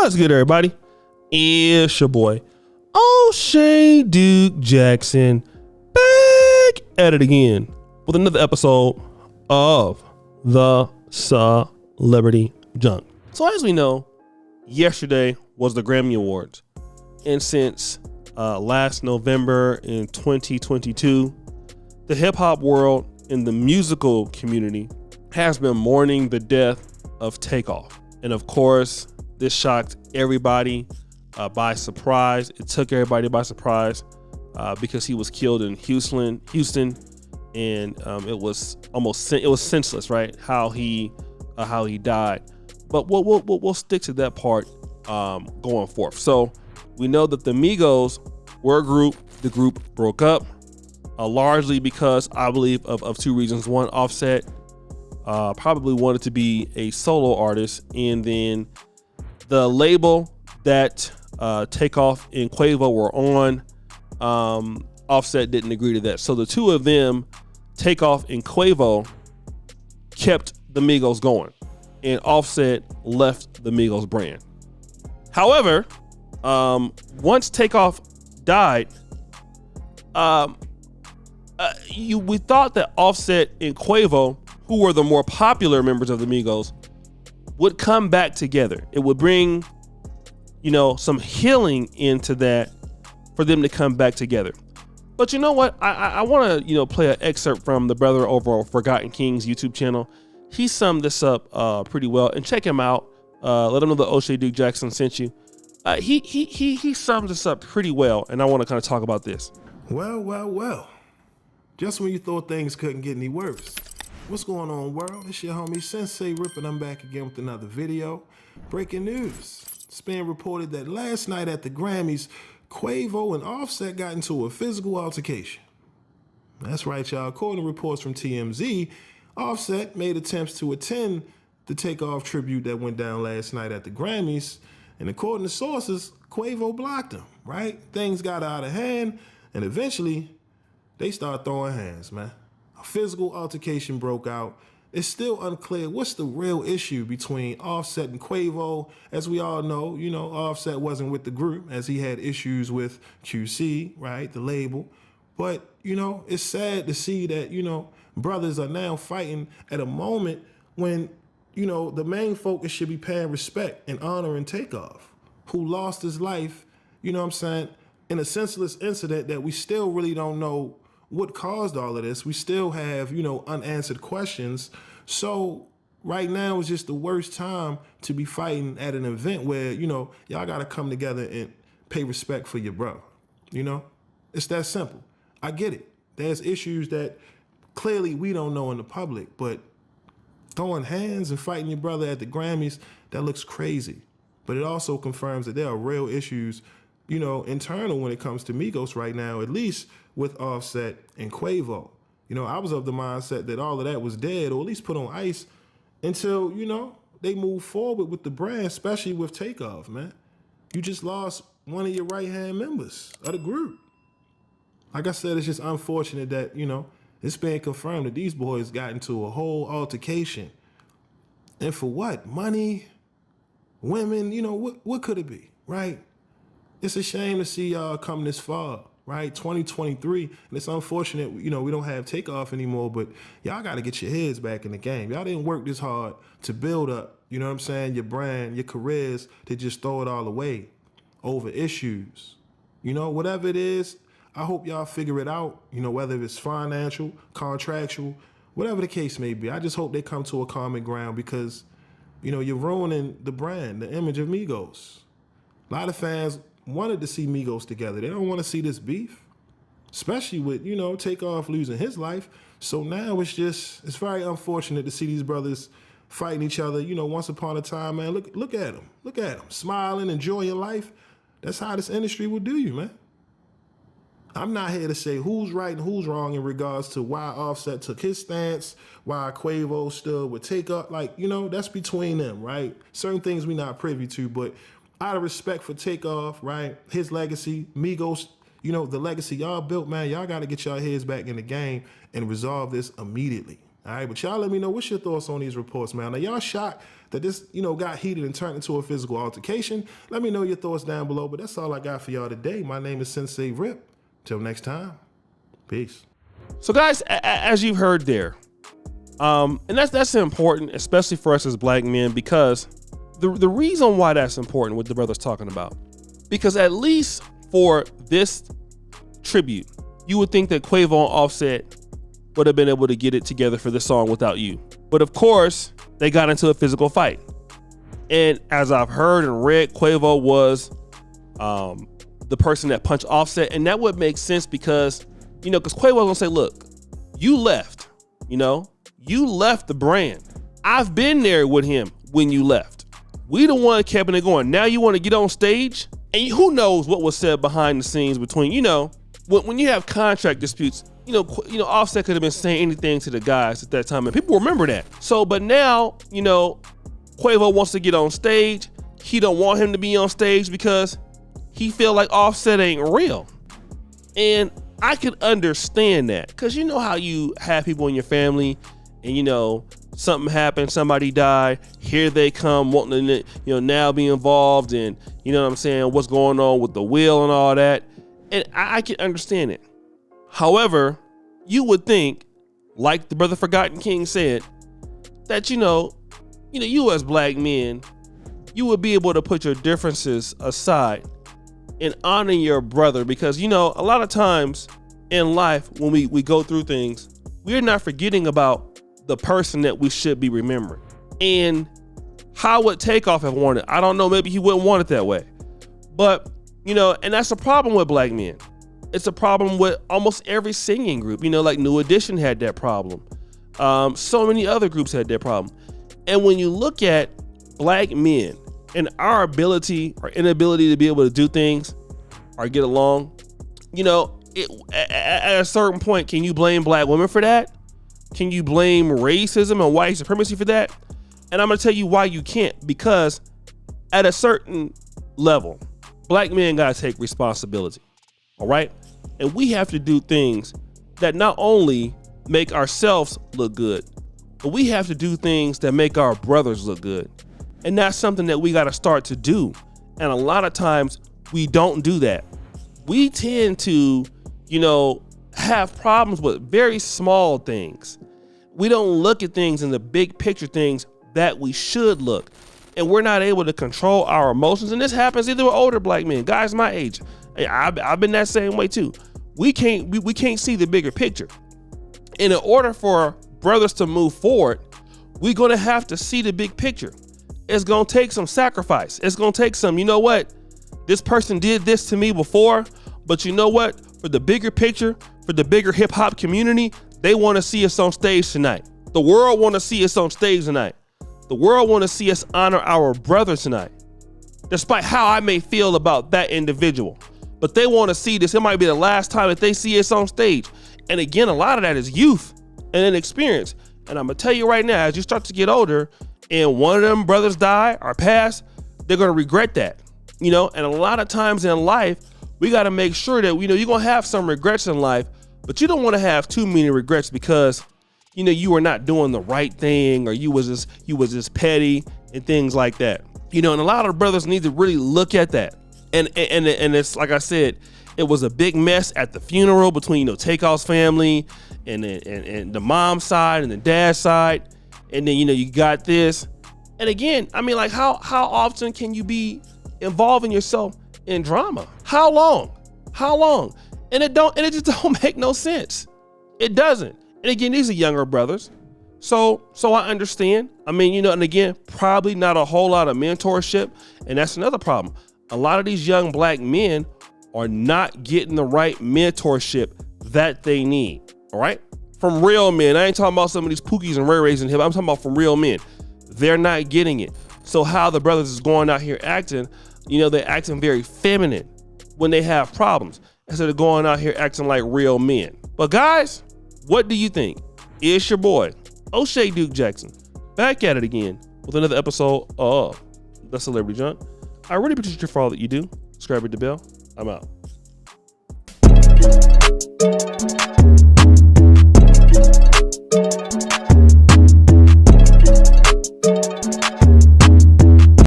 What's good, everybody? It's your boy, O'Shea Duke Jackson, back at it again with another episode of the Celebrity Junk. So as we know, yesterday was the Grammy Awards. And since last November in 2022, the hip hop world and the musical community has been mourning the death of Takeoff. And of course, this shocked everybody by surprise. It took everybody by surprise because he was killed in Houston, and it was senseless, right? How he died. But we'll stick to that part going forth. So we know that the Migos were a group. The group broke up largely because I believe of two reasons. One, Offset probably wanted to be a solo artist, and then the label that Takeoff and Quavo were on, Offset didn't agree to that. So the two of them, Takeoff and Quavo, kept the Migos going, and Offset left the Migos brand. However, once Takeoff died, we thought that Offset and Quavo, who were the more popular members of the Migos, would come back together. It would bring, some healing into that for them to come back together. But you know what? I want to, play an excerpt from the brother over on Forgotten Kings YouTube channel. He summed this up pretty well, and check him out. Let him know that O'Shea Duke Jackson sent you. He sums this up pretty well, and I want to kind of talk about this. Well. Just when you thought things couldn't get any worse. What's going on, world? It's your homie Sensei Rip, and I'm back again with another video. Breaking news. It's being reported that last night at the Grammys, Quavo and Offset got into a physical altercation. That's right, y'all. According to reports from TMZ, Offset made attempts to attend the Takeoff tribute that went down last night at the Grammys, and according to sources, Quavo blocked him, right? Things got out of hand, and eventually, they started throwing hands, man. A physical altercation broke out. It's still unclear what's the real issue between Offset and Quavo. As we all know, Offset wasn't with the group as he had issues with QC, right, the label. But, it's sad to see that, brothers are now fighting at a moment when, the main focus should be paying respect and honoring Takeoff, who lost his life, in a senseless incident that we still really don't know what caused all of this. We still have, unanswered questions. So right now is just the worst time to be fighting at an event where, y'all got to come together and pay respect for your brother. It's that simple. I get it. There's issues that clearly we don't know in the public, but throwing hands and fighting your brother at the Grammys, that looks crazy. But it also confirms that there are real issues, internal when it comes to Migos right now, at least with Offset and Quavo. I was of the mindset that all of that was dead, or at least put on ice until, they move forward with the brand, especially with Takeoff, man. You just lost one of your right-hand members of the group. Like I said, it's just unfortunate that, it's been confirmed that these boys got into a whole altercation. And for what? Money? Women? What could it be, right? It's a shame to see y'all come this far, right? 2023, and it's unfortunate, we don't have Takeoff anymore, but y'all got to get your heads back in the game. Y'all didn't work this hard to build up, your brand, your careers, to just throw it all away over issues. Whatever it is, I hope y'all figure it out, whether it's financial, contractual, whatever the case may be. I just hope they come to a common ground because, you're ruining the brand, the image of Migos. A lot of fans wanted to see Migos together. They don't want to see this beef, especially with, Takeoff losing his life. So now it's very unfortunate to see these brothers fighting each other. Once upon a time, man, look at them. Look at them, smiling, enjoying life. That's how this industry will do you, man. I'm not here to say who's right and who's wrong in regards to why Offset took his stance, why Quavo stood with Takeoff. That's between them, right? Certain things we're not privy to, but out of respect for Takeoff, right? His legacy, Migos, the legacy y'all built, man, y'all got to get y'all heads back in the game and resolve this immediately. All right, but y'all let me know what's your thoughts on these reports, man. Are y'all shocked that this, got heated and turned into a physical altercation? Let me know your thoughts down below, but that's all I got for y'all today. My name is Sensei Rip. Till next time, peace. So guys, as you've heard there, and that's important, especially for us as black men, because the reason why that's important, what the brother's talking about, because at least for this tribute, you would think that Quavo and Offset would have been able to get it together for this song without you. But of course, they got into a physical fight. And as I've heard and read, Quavo was the person that punched Offset. And that would make sense because, because Quavo was gonna say, look, you left, you left the brand. I've been there with him when you left. We the one keeping it going. Now you want to get on stage? And who knows what was said behind the scenes between, when you have contract disputes, Offset could have been saying anything to the guys at that time, and people remember that. So, but now, Quavo wants to get on stage. He don't want him to be on stage because he feel like Offset ain't real. And I could understand that, because you know how you have people in your family and, something happened, somebody died, here they come wanting to, now be involved and, what's going on with the will and all that. And I can understand it. However, you would think, like the brother Forgotten King said, that, you as black men, you would be able to put your differences aside and honor your brother, because, a lot of times in life when we go through things, we're not forgetting about the person that we should be remembering. And how would Takeoff have wanted it? I don't know, maybe he wouldn't want it that way. But, and that's a problem with black men. It's a problem with almost every singing group, like New Edition had that problem. So many other groups had that problem. And when you look at black men and our ability or inability to be able to do things or get along, at a certain point, can you blame black women for that? Can you blame racism and white supremacy for that? And I'm gonna tell you why you can't, because at a certain level, black men gotta take responsibility, all right? And we have to do things that not only make ourselves look good, but we have to do things that make our brothers look good. And that's something that we gotta start to do. And a lot of times we don't do that. We tend to, have problems with very small things. We don't look at things in the big picture things that we should look. And we're not able to control our emotions. And this happens either with older black men, guys my age. I've been that same way too. We can't see the bigger picture. And in order for brothers to move forward, we're gonna have to see the big picture. It's gonna take some sacrifice. It's gonna take some, this person did this to me before, but you know what? For the bigger picture, for the bigger hip hop community, they want to see us on stage tonight. The world want to see us on stage tonight. The world want to see us honor our brother tonight, despite how I may feel about that individual. But they want to see this. It might be the last time that they see us on stage. And again, a lot of that is youth and inexperience. And I'm going to tell you right now, as you start to get older and one of them brothers die or pass, they're going to regret that. And a lot of times in life, we got to make sure that, you're going to have some regrets in life, but you don't want to have too many regrets because, you were not doing the right thing, or you was just petty and things like that. And a lot of brothers need to really look at that. And it's like I said, it was a big mess at the funeral between, Takeoff's family and the mom's side and the dad's side. And then, you got this. And again, how often can you be involving yourself in drama? How long? And it just don't make no sense. It doesn't. And again, these are younger brothers. So I understand. And again, probably not a whole lot of mentorship. And that's another problem. A lot of these young black men are not getting the right mentorship that they need. All right. From real men. I ain't talking about some of these Pookies and Ray Rays in here. I'm talking about from real men. They're not getting it. So how the brothers is going out here acting, they're acting very feminine when they have problems, instead of going out here acting like real men. But guys, what do you think? It's your boy, O'Shea Duke Jackson, back at it again with another episode of The Celebrity Junk. I really appreciate you for all that you do. Subscribe, hit the bell. I'm out.